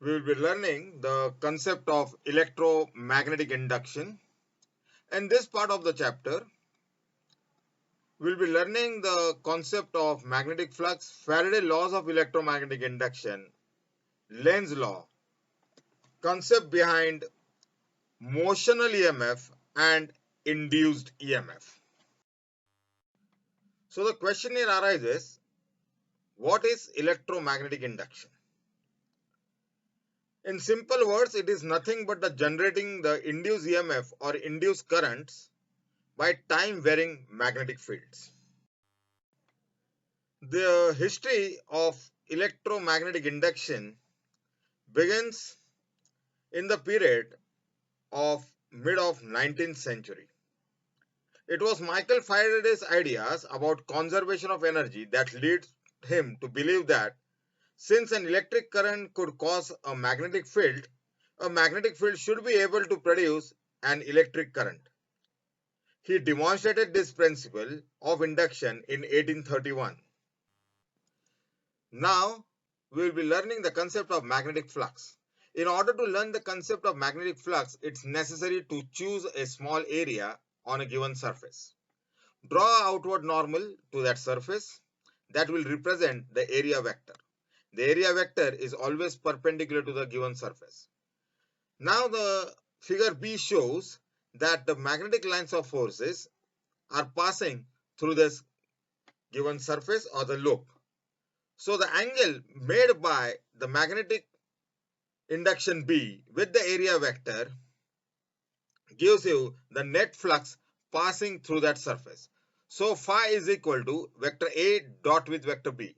We will be learning the concept of electromagnetic induction. In this part of the chapter, we will be learning the concept of magnetic flux, Faraday laws of electromagnetic induction, Lenz's law, concept behind motional EMF and induced EMF. So the question here arises, what is electromagnetic induction? In simple words, it is nothing but the generating the induced EMF or induced currents by time varying magnetic fields. The history of electromagnetic induction begins in the period of mid of 19th century. It was Michael Faraday's ideas about conservation of energy that led him to believe that since an electric current could cause a magnetic field should be able to produce an electric current. He demonstrated this principle of induction in 1831. Now, we will be learning the concept of magnetic flux. In order to learn the concept of magnetic flux, it's necessary to choose a small area on a given surface. Draw an outward normal to that surface that will represent the area vector. The area vector is always perpendicular to the given surface. Now the figure B shows that the magnetic lines of forces are passing through this given surface or the loop. So the angle made by the magnetic induction B with the area vector gives you the net flux passing through that surface. So phi is equal to vector A dot with vector B.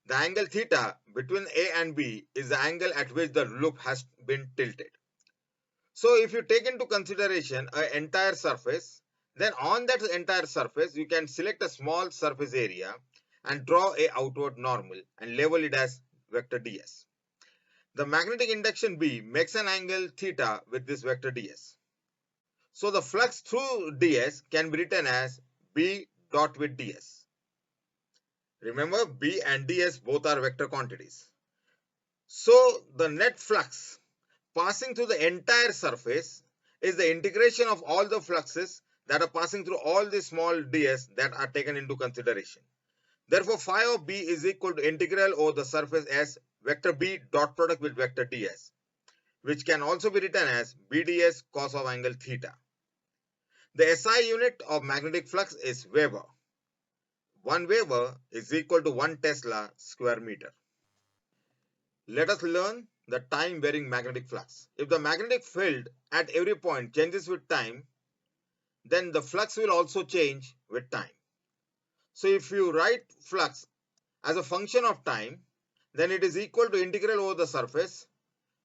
The angle theta between A and B is the angle at which the loop has been tilted. So if you take into consideration an entire surface, then on that entire surface you can select a small surface area and draw a outward normal and label it as vector ds. The magnetic induction B makes an angle theta with this vector ds. So the flux through ds can be written as B dot with ds. Remember, B and ds both are vector quantities. So the net flux passing through the entire surface is the integration of all the fluxes that are passing through all the small ds that are taken into consideration. Therefore, phi of B is equal to integral over the surface as vector B dot product with vector ds, which can also be written as BDS cos of angle theta. The SI unit of magnetic flux is Weber. 1 Weber is equal to 1 Tesla square meter. Let us learn the time varying magnetic flux. If the magnetic field at every point changes with time, then the flux will also change with time. So if you write flux as a function of time, then it is equal to integral over the surface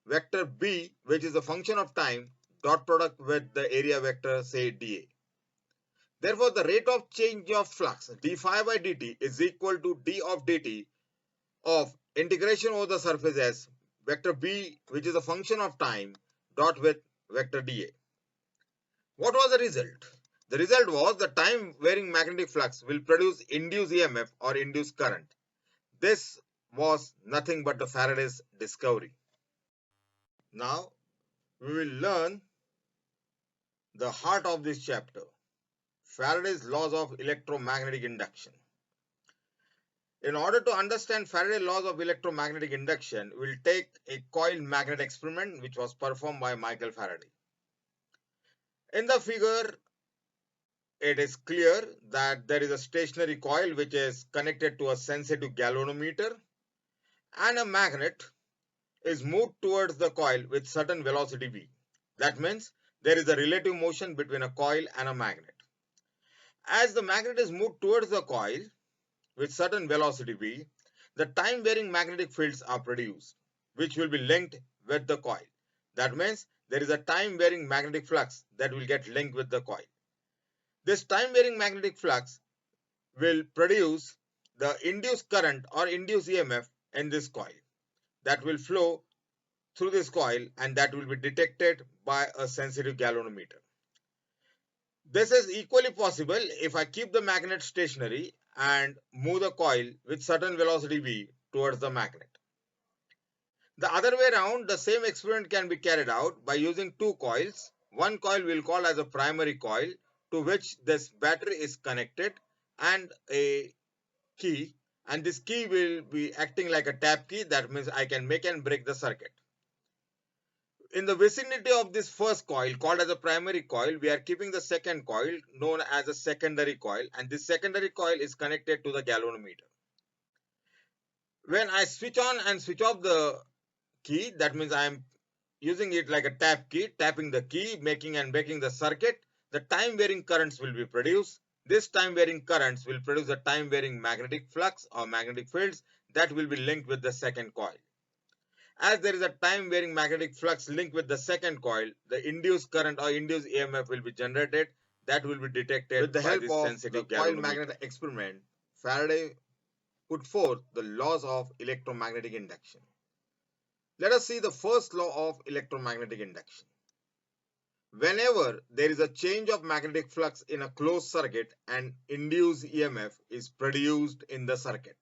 vector B, which is a function of time, dot product with the area vector, say dA. Therefore, the rate of change of flux d phi by dt is equal to d of dt of integration over the surface as vector B, which is a function of time, dot with vector dA. What was the result? The result was the time varying magnetic flux will produce induced EMF or induced current. This was nothing but the Faraday's discovery. Now we will learn the heart of this chapter, Faraday's laws of electromagnetic induction. In order to understand Faraday's laws of electromagnetic induction, we'll take a coil magnet experiment which was performed by Michael Faraday. In the figure, it is clear that there is a stationary coil which is connected to a sensitive galvanometer, and a magnet is moved towards the coil with certain velocity v. That means there is a relative motion between a coil and a magnet. As the magnet is moved towards the coil with certain velocity v, the time varying magnetic fields are produced, which will be linked with the coil. That means there is a time varying magnetic flux that will get linked with the coil. This time varying magnetic flux will produce the induced current or induced EMF in this coil that will flow through this coil, and that will be detected by a sensitive galvanometer. This is equally possible if I keep the magnet stationary and move the coil with certain velocity v towards the magnet. The other way around, the same experiment can be carried out by using two coils. One coil we'll call as a primary coil, to which this battery is connected, and a key, and this key will be acting like a tap key. That means I can make and break the circuit. In the vicinity of this first coil called as a primary coil, we are keeping the second coil known as a secondary coil, and this secondary coil is connected to the galvanometer. When I switch on and switch off the key, that means I am using it like a tap key, tapping the key, making and breaking the circuit, the time varying currents will be produced. This time varying currents will produce a time varying magnetic flux or magnetic fields that will be linked with the second coil. As there is a time varying magnetic flux linked with the second coil, the induced current or induced EMF will be generated that will be detected with the help of the coil magnet experiment. Faraday put forth the laws of electromagnetic induction. Let us see the first law of electromagnetic induction. Whenever there is a change of magnetic flux in a closed circuit, an induced EMF is produced in the circuit.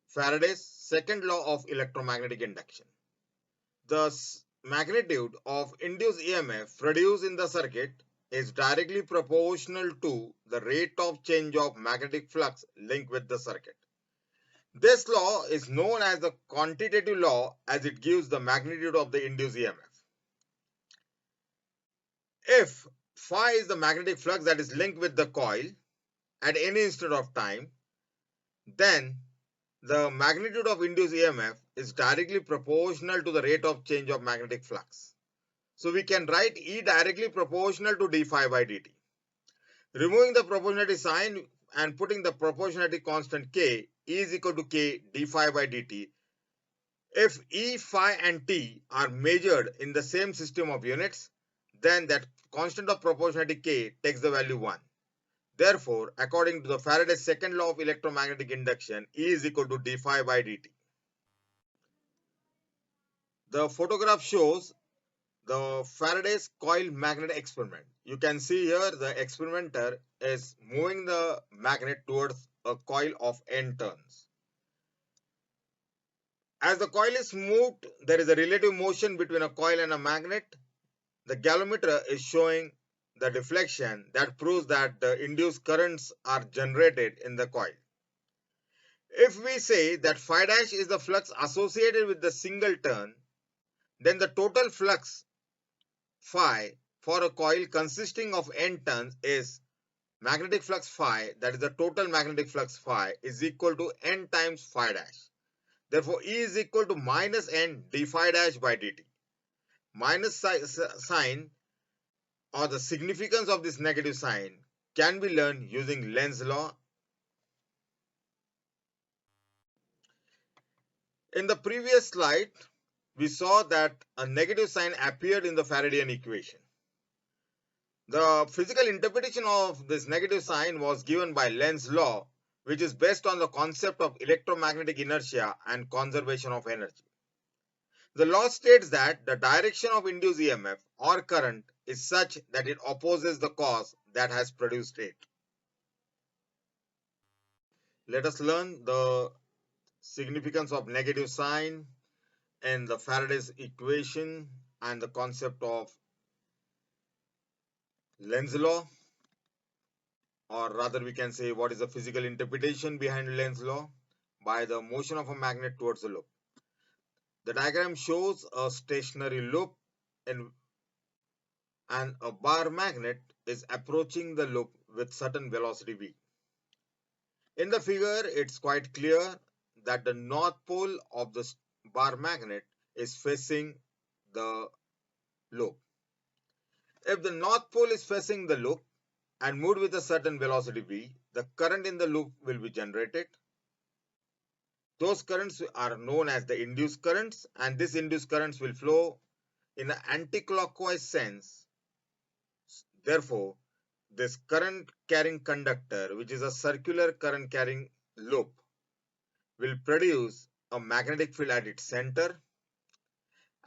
Faraday's second law of electromagnetic induction. The magnitude of induced EMF produced in the circuit is directly proportional to the rate of change of magnetic flux linked with the circuit. This law is known as the quantitative law, as it gives the magnitude of the induced EMF. If phi is the magnetic flux that is linked with the coil at any instant of time, then the magnitude of induced EMF is directly proportional to the rate of change of magnetic flux. So we can write E directly proportional to d phi by dt. Removing the proportionality sign and putting the proportionality constant K, E is equal to K d phi by dt. If E, phi and T are measured in the same system of units, then that constant of proportionality K takes the value 1. Therefore, according to the Faraday's second law of electromagnetic induction, E is equal to d phi by dt. The photograph shows the Faraday's coil magnet experiment. You can see here the experimenter is moving the magnet towards a coil of n turns. As the coil is moved, there is a relative motion between a coil and a magnet. The galvanometer is showing the deflection that proves that the induced currents are generated in the coil. If we say that phi dash is the flux associated with the single turn, then the total flux phi for a coil consisting of n turns is magnetic flux phi, that is the total magnetic flux phi, is equal to n times phi dash. Therefore, E is equal to minus n d phi dash by dt. Minus sign or the significance of this negative sign can be learned using Lenz's law. In the previous slide, we saw that a negative sign appeared in the Faradayan equation. The physical interpretation of this negative sign was given by Lenz's law, which is based on the concept of electromagnetic inertia and conservation of energy. The law states that the direction of induced EMF or current is such that it opposes the cause that has produced it. Let us learn the significance of negative sign in the Faraday's equation and the concept of Lenz's law, or rather we can say what is the physical interpretation behind Lenz's law by the motion of a magnet towards a loop. The diagram shows a stationary loop and a bar magnet is approaching the loop with certain velocity v. In the figure, it's quite clear that the north pole of the bar magnet is facing the loop. If the north pole is facing the loop and moved with a certain velocity v, the current in the loop will be generated. Those currents are known as the induced currents, and these induced currents will flow in an anti-clockwise sense. Therefore, this current carrying conductor, which is a circular current carrying loop, will produce a magnetic field at its center,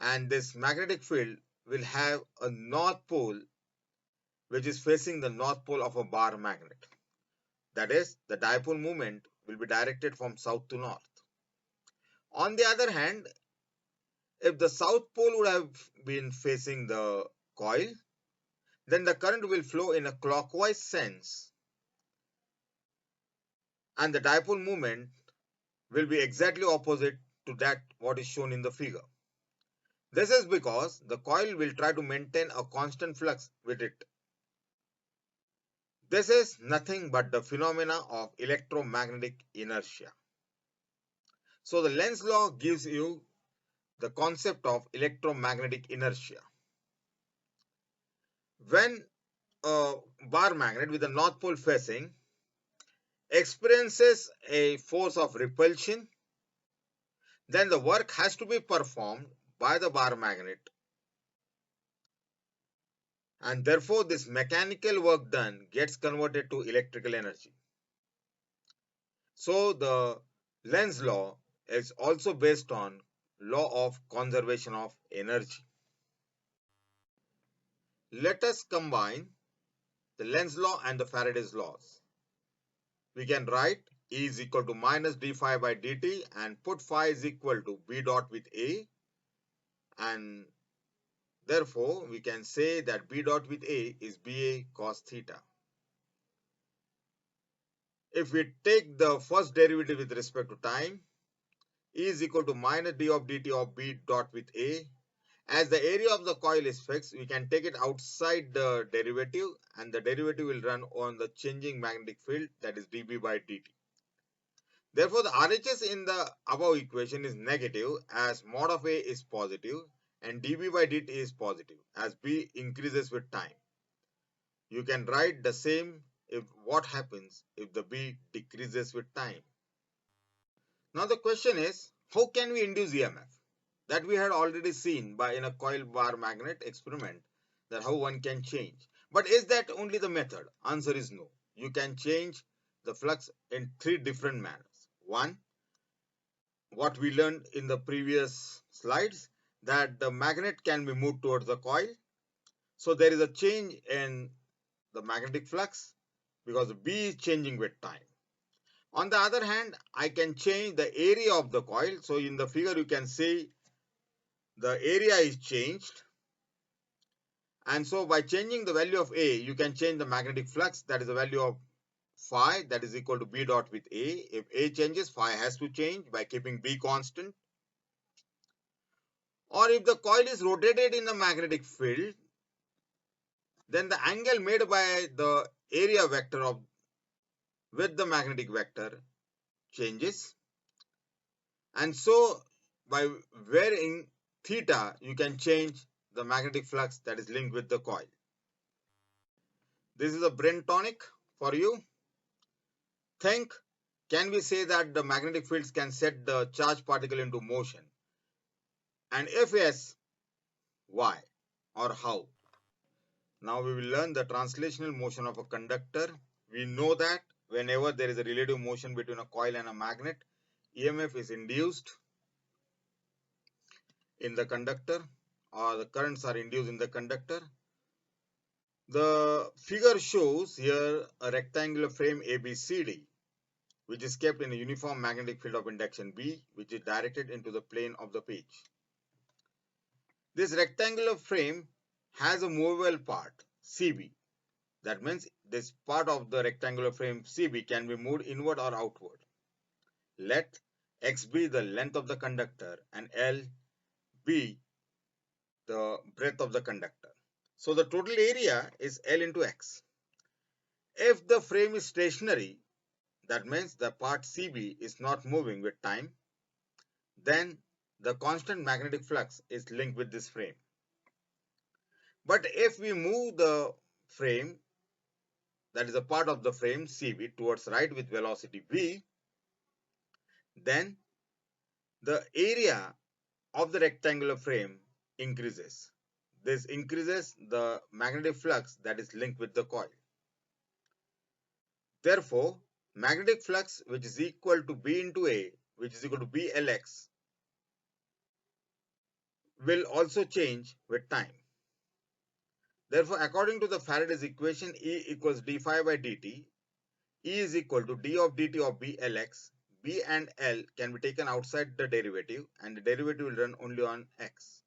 and this magnetic field will have a north pole which is facing the north pole of a bar magnet. That is, the dipole moment will be directed from south to north. On the other hand, if the south pole would have been facing the coil, then the current will flow in a clockwise sense and the dipole moment will be exactly opposite to that what is shown in the figure. This is because the coil will try to maintain a constant flux with it. This is nothing but the phenomena of electromagnetic inertia. So the Lenz's law gives you the concept of electromagnetic inertia. When a bar magnet with the north pole facing experiences a force of repulsion, then the work has to be performed by the bar magnet, and therefore this mechanical work done gets converted to electrical energy. So the Lenz's law is also based on law of conservation of energy. Let us combine the Lenz's law and the Faraday's laws. We can write E is equal to minus d phi by dt and put phi is equal to B dot with A, and therefore we can say that B dot with A is BA cos theta. If we take the first derivative with respect to time, E is equal to minus d of dt of B dot with A. As the area of the coil is fixed, we can take it outside the derivative and the derivative will run on the changing magnetic field, that is dB by dt. Therefore, the RHS in the above equation is negative as mod of A is positive and dB by dt is positive as B increases with time. You can write the same if what happens if the B decreases with time. Now the question is, how can we induce EMF? That we had already seen by in a coil bar magnet experiment, that how one can change. But is that only the method? Answer is no. You can change the flux in three different manners. One, what we learned in the previous slides, that the magnet can be moved towards the coil. So there is a change in the magnetic flux because B is changing with time. On the other hand, I can change the area of the coil. So in the figure you can see the area is changed, and so by changing the value of A, you can change the magnetic flux, that is the value of phi, that is equal to B dot with A. If A changes, phi has to change by keeping B constant. Or if the coil is rotated in the magnetic field, then the angle made by the area vector of with the magnetic vector changes, and so by varying theta, you can change the magnetic flux that is linked with the coil. This is a brain tonic for you. Think, can we say that the magnetic fields can set the charged particle into motion? And if yes, why or how? Now we will learn the translational motion of a conductor. We know that whenever there is a relative motion between a coil and a magnet, EMF is induced in the conductor, or the currents are induced in the conductor. The figure shows here a rectangular frame ABCD, which is kept in a uniform magnetic field of induction B, which is directed into the plane of the page. This rectangular frame has a movable part, CB. That means this part of the rectangular frame CB can be moved inward or outward. Let X be the length of the conductor and L be the breadth of the conductor. So the total area is L into X. If the frame is stationary, that means the part CB is not moving with time, then the constant magnetic flux is linked with this frame. But if we move the frame, that is a part of the frame CB towards right with velocity v, then the area of the rectangular frame increases. This increases the magnetic flux that is linked with the coil. Therefore, magnetic flux, which is equal to B into A, which is equal to BLX, will also change with time. Therefore, according to the Faraday's equation, E equals d phi by dt, E is equal to d of dt of BLX, B and L can be taken outside the derivative, and the derivative will run only on X.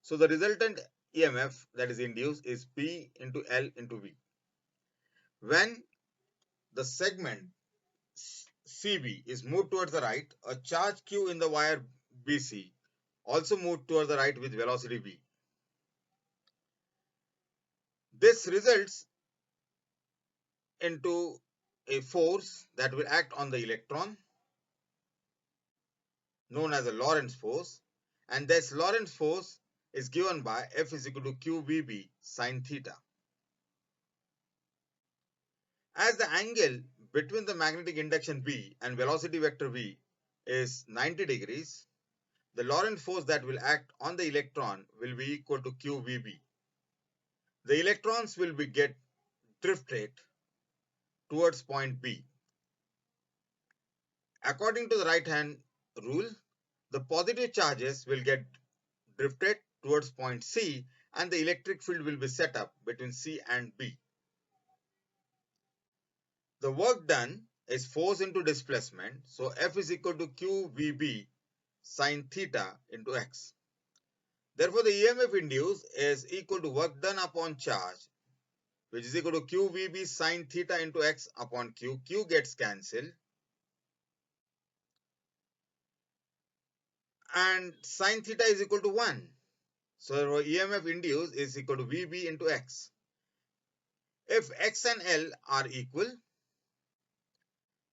So the resultant EMF that is induced is B into L into V. When the segment CB is moved towards the right, a charge Q in the wire BC also moved towards the right with velocity V. This results into a force that will act on the electron, known as a Lorentz force, and this Lorentz force is given by F is equal to QVB sine theta. As the angle between the magnetic induction B and velocity vector V is 90 degrees, the Lorentz force that will act on the electron will be equal to QVB. The electrons will get drifted towards point B. According to the right hand rule, the positive charges will get drifted towards point C, and the electric field will be set up between C and B. The work done is force into displacement, so F is equal to QVB sine theta into X. Therefore, the EMF induced is equal to work done upon charge, which is equal to QVB sine theta into X upon Q. Q gets cancelled, and sine theta is equal to 1. So EMF induced is equal to VB into X. If X and L are equal,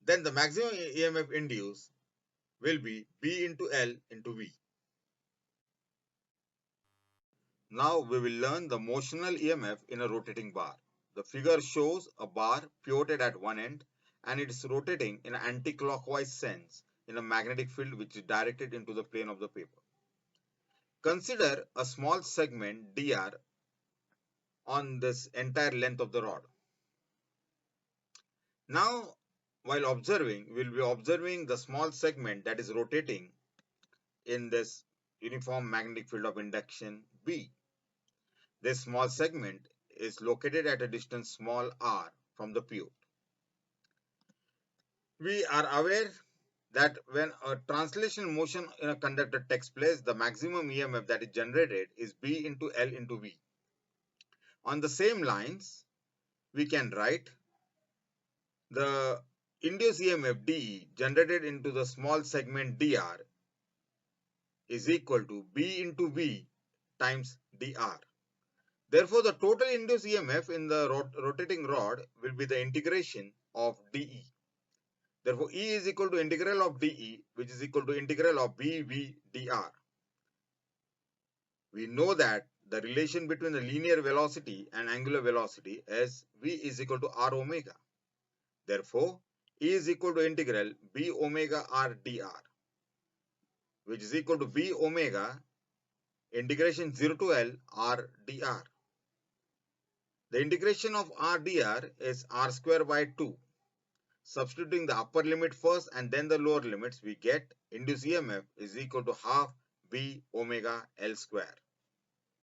then the maximum EMF induced will be B into L into V. Now we will learn the motional EMF in a rotating bar. The figure shows a bar pivoted at one end and it is rotating in an anti-clockwise sense in a magnetic field which is directed into the plane of the paper. Consider a small segment dr on this entire length of the rod. Now, while observing, we will be observing the small segment that is rotating in this uniform magnetic field of induction B. This small segment is located at a distance small r from the pivot. We are aware that when a translation motion in a conductor takes place, the maximum EMF that is generated is B into L into V. On the same lines, we can write the induced EMF dE generated into the small segment dr is equal to B into V times dr. Therefore, the total induced EMF in the rotating rod will be the integration of dE. Therefore, E is equal to integral of dE, which is equal to integral of BV dr. We know that the relation between the linear velocity and angular velocity is V is equal to R omega. Therefore, E is equal to integral B omega R dr, which is equal to B omega integration 0 to L R dr. The integration of R dr is R square by 2. Substituting the upper limit first and then the lower limits, we get induced EMF is equal to half B omega L square.